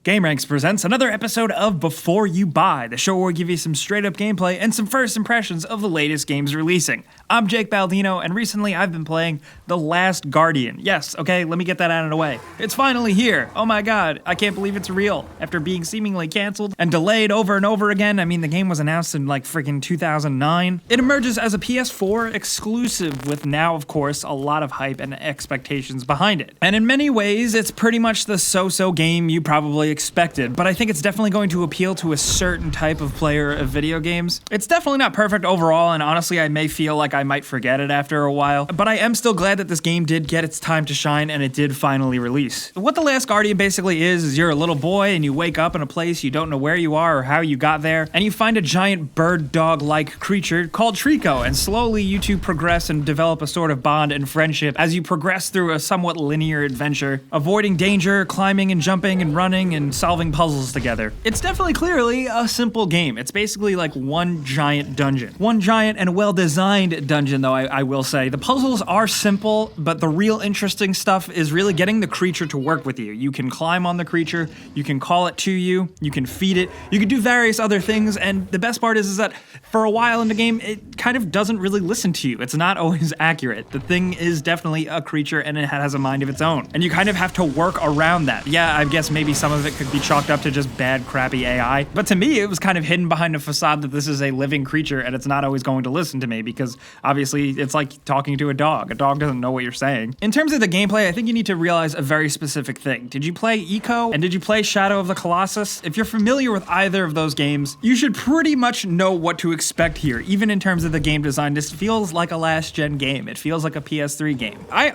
gameranx presents another episode of Before You Buy, the show where we give you some straight-up gameplay and some first impressions of the latest games releasing. I'm Jake Baldino, and recently I've been playing The Last Guardian. Yes, okay, let me get that out of the way. It's finally here. Oh my god, I can't believe it's real. After being seemingly canceled and delayed over and over again, I mean, the game was announced in like freaking 2009. It emerges as a PS4 exclusive with now, of course, a lot of hype and expectations behind it. And in many ways, it's pretty much the so-so game you probably expected, but I think it's definitely going to appeal to a certain type of player of video games. It's definitely not perfect overall, and honestly, I may feel like I might forget it after a while, but I am still glad that this game did get its time to shine and it did finally release. What The Last Guardian basically is you're a little boy and you wake up in a place you don't know where you are or how you got there, and you find a giant bird dog-like creature called Trico, and slowly you two progress and develop a sort of bond and friendship as you progress through a somewhat linear adventure, avoiding danger, climbing and jumping and running and solving puzzles together. It's definitely clearly a simple game. It's basically like one giant dungeon. One giant and well-designed dungeon, though, I will say. The puzzles are simple, but the real interesting stuff is really getting the creature to work with you. You can climb on the creature, you can call it to you, you can feed it, you can do various other things, and the best part is that for a while in the game, it kind of doesn't really listen to you. It's not always accurate. The thing is definitely a creature and it has a mind of its own. And you kind of have to work around that. Yeah, I guess maybe some of it could be chalked up to just bad, crappy AI. But to me, it was kind of hidden behind a facade that this is a living creature and it's not always going to listen to me because obviously it's like talking to a dog. A dog doesn't know what you're saying. In terms of the gameplay, I think you need to realize a very specific thing. Did you play Eco and did you play Shadow of the Colossus? If you're familiar with either of those games, you should pretty much know what to expect here. Even in terms of the game design, this feels like a last-gen game. It feels like a PS3 game. I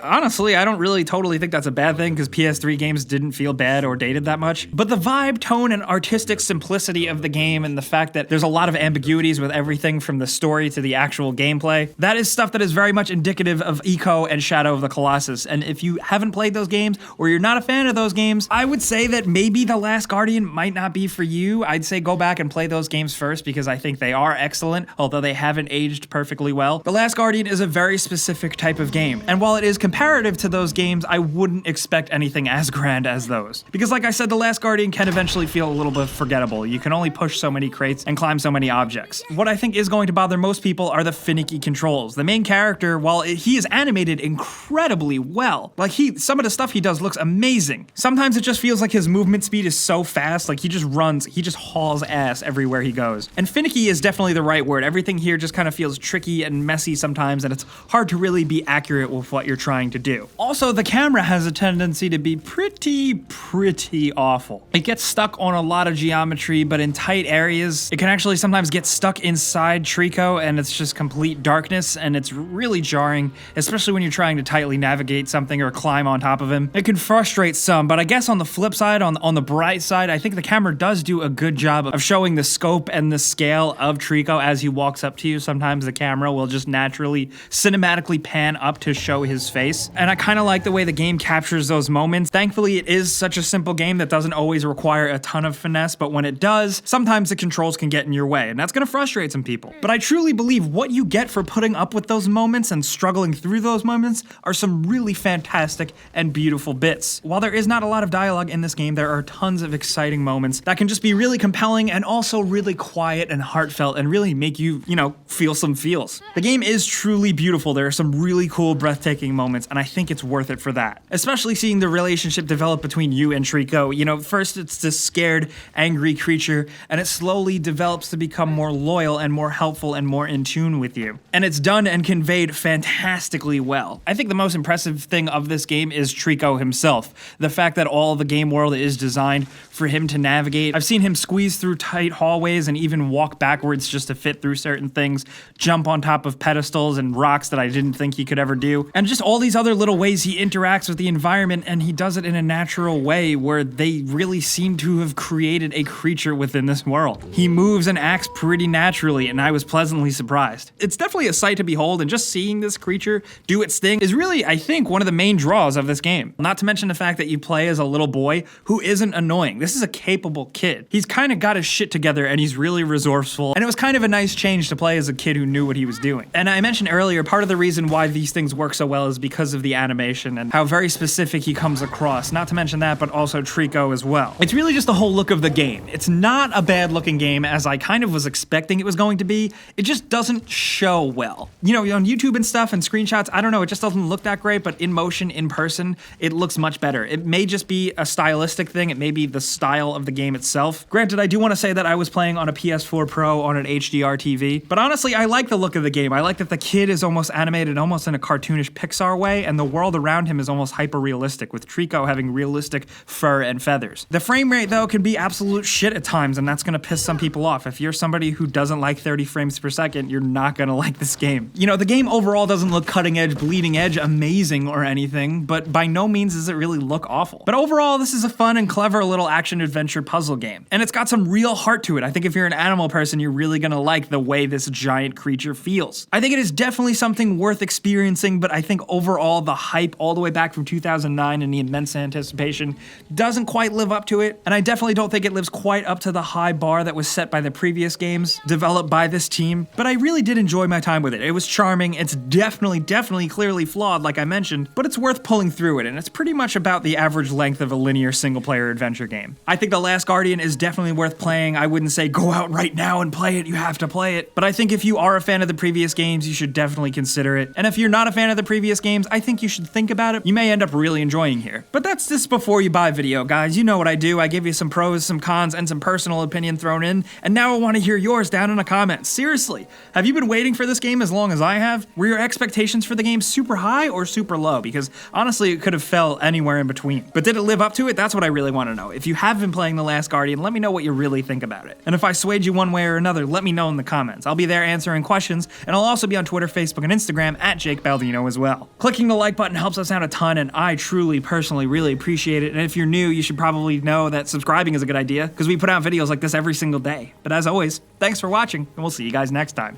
don't really totally think that's a bad thing because PS3 games didn't feel bad or dated that much. But the vibe, tone, and artistic simplicity of the game and the fact that there's a lot of ambiguities with everything from the story to the actual gameplay, that is stuff that is very much indicative of Eco and Shadow of the Colossus. And if you haven't played those games or you're not a fan of those games, I would say that maybe The Last Guardian might not be for you. I'd say go back and play those games first because I think they are excellent, although they haven't aged perfectly well. The Last Guardian is a very specific type of game, and while it is comparative to those games, I wouldn't expect anything as grand as those. Because like I said, The Last Guardian can eventually feel a little bit forgettable. You can only push so many crates and climb so many objects. What I think is going to bother most people are the finicky controls. The main character, while he is animated incredibly well, like some of the stuff he does looks amazing. Sometimes it just feels like his movement speed is so fast, like he just runs, he just hauls ass everywhere he goes. And finicky is definitely the right word. Everything here just kind of feels tricky and messy sometimes, and it's hard to really be accurate with what you're trying to do. Also, the camera has a tendency to be pretty awful. It gets stuck on a lot of geometry, but in tight areas, it can actually sometimes get stuck inside Trico, and it's just complete darkness, and it's really jarring, especially when you're trying to tightly navigate something or climb on top of him. It can frustrate some, but I guess on the flip side, on the bright side, I think the camera does do a good job of showing the scope and the scale of Trico as he walks up to you. Sometimes the camera will just naturally cinematically pan up to show his face, and I kind of like the way the game captures those moments. Thankfully, it is such a simple game that doesn't always require a ton of finesse, but when it does, sometimes the controls can get in your way, and that's gonna frustrate some people. But I truly believe what you get for putting up with those moments and struggling through those moments are some really fantastic and beautiful bits. While there is not a lot of dialogue in this game, there are tons of exciting moments that can just be really compelling and also really quiet and heartfelt and really make you, feel some feels. The game is truly beautiful. There are some really cool, breathtaking moments, and I think it's worth it for that. Especially seeing the relationship develop between you and Trico. First it's this scared, angry creature, and it slowly develops to become more loyal and more helpful and more in tune with you. And it's done and conveyed fantastically well. I think the most impressive thing of this game is Trico himself. The fact that all the game world is designed for him to navigate. I've seen him squeeze through tight hallways and even walk backwards just to fit through certain things, jump on top of pedestals and rocks that I didn't think he could ever do, and just all these other little ways he interacts with the environment, and he does it in a natural way where they really seem to have created a creature within this world. He moves and acts pretty naturally, and I was pleasantly surprised. It's definitely a sight to behold, and just seeing this creature do its thing is really, I think, one of the main draws of this game. Not to mention the fact that you play as a little boy who isn't annoying. This is a capable kid. He's kind of got his shit together and he's really resourceful, and it was kind of a nice change to play as a kid who knew what he was doing. And I mentioned earlier, part of the reason why these things work so well is because of the animation and how very specific he comes across. Not to mention that, but also Trico as well. It's really just the whole look of the game. It's not a bad looking game as I kind of was expecting it was going to be. It just doesn't show well. You know, on YouTube and stuff and screenshots, I don't know, it just doesn't look that great, but in motion, in person, it looks much better. It may just be a stylistic thing. It may be the style of the game itself. Granted, I do want to say that I was playing on a PS4 Pro on an HDR TV, but honestly, I like the look of the game. I like that the kid is almost animated almost in a cartoonish Pixar way, and the world around him is almost hyper-realistic, with Trico having realistic fur and feathers. The frame rate, though, can be absolute shit at times, and that's gonna piss some people off. If you're somebody who doesn't like 30 frames per second, you're not gonna like this game. You know, the game overall doesn't look cutting edge, bleeding edge, amazing or anything, but by no means does it really look awful. But overall, this is a fun and clever little action-adventure puzzle game, and it's got some real heart to it. I think if you're an animal person, you're really gonna like the way this giant creature feels. I think it is definitely something worth experiencing, but I think overall the hype all the way back from 2009 and the immense anticipation doesn't quite live up to it, and I definitely don't think it lives quite up to the high bar that was set by the previous games developed by this team, but I really did enjoy my time with it. It was charming. It's definitely clearly flawed, like I mentioned, but it's worth pulling through it, and it's pretty much about the average length of a linear single-player adventure game. I think The Last Guardian is definitely worth playing. I wouldn't say go out right now and play it, you have to play it, but I think if you are a fan of the previous games, you should definitely consider it, and if you're not a fan of the previous games, I think you should think about it. You may end up really enjoying here. But that's this before you buy video, guys. You know what I do. I give you some pros, some cons, and some personal opinion thrown in, and now I want to hear yours down in the comments. Seriously, have you been waiting for this game as long as I have? Were your expectations for the game super high or super low? Because honestly, it could have fell anywhere in between. But did it live up to it? That's what I really want to know. If you have been playing The Last Guardian, let me know what you really think about it. And if I swayed you one way or another, let me know in the comments. I'll be there answering questions, and I'll also be on Twitter, Facebook, and Instagram at Jake Baldino as well. Clicking the like button helps us out a ton, and I truly, personally, really appreciate it. And if you're new, you should probably know that subscribing is a good idea, because we put out videos like this every single day. But as always, thanks for watching, and we'll see you guys next time.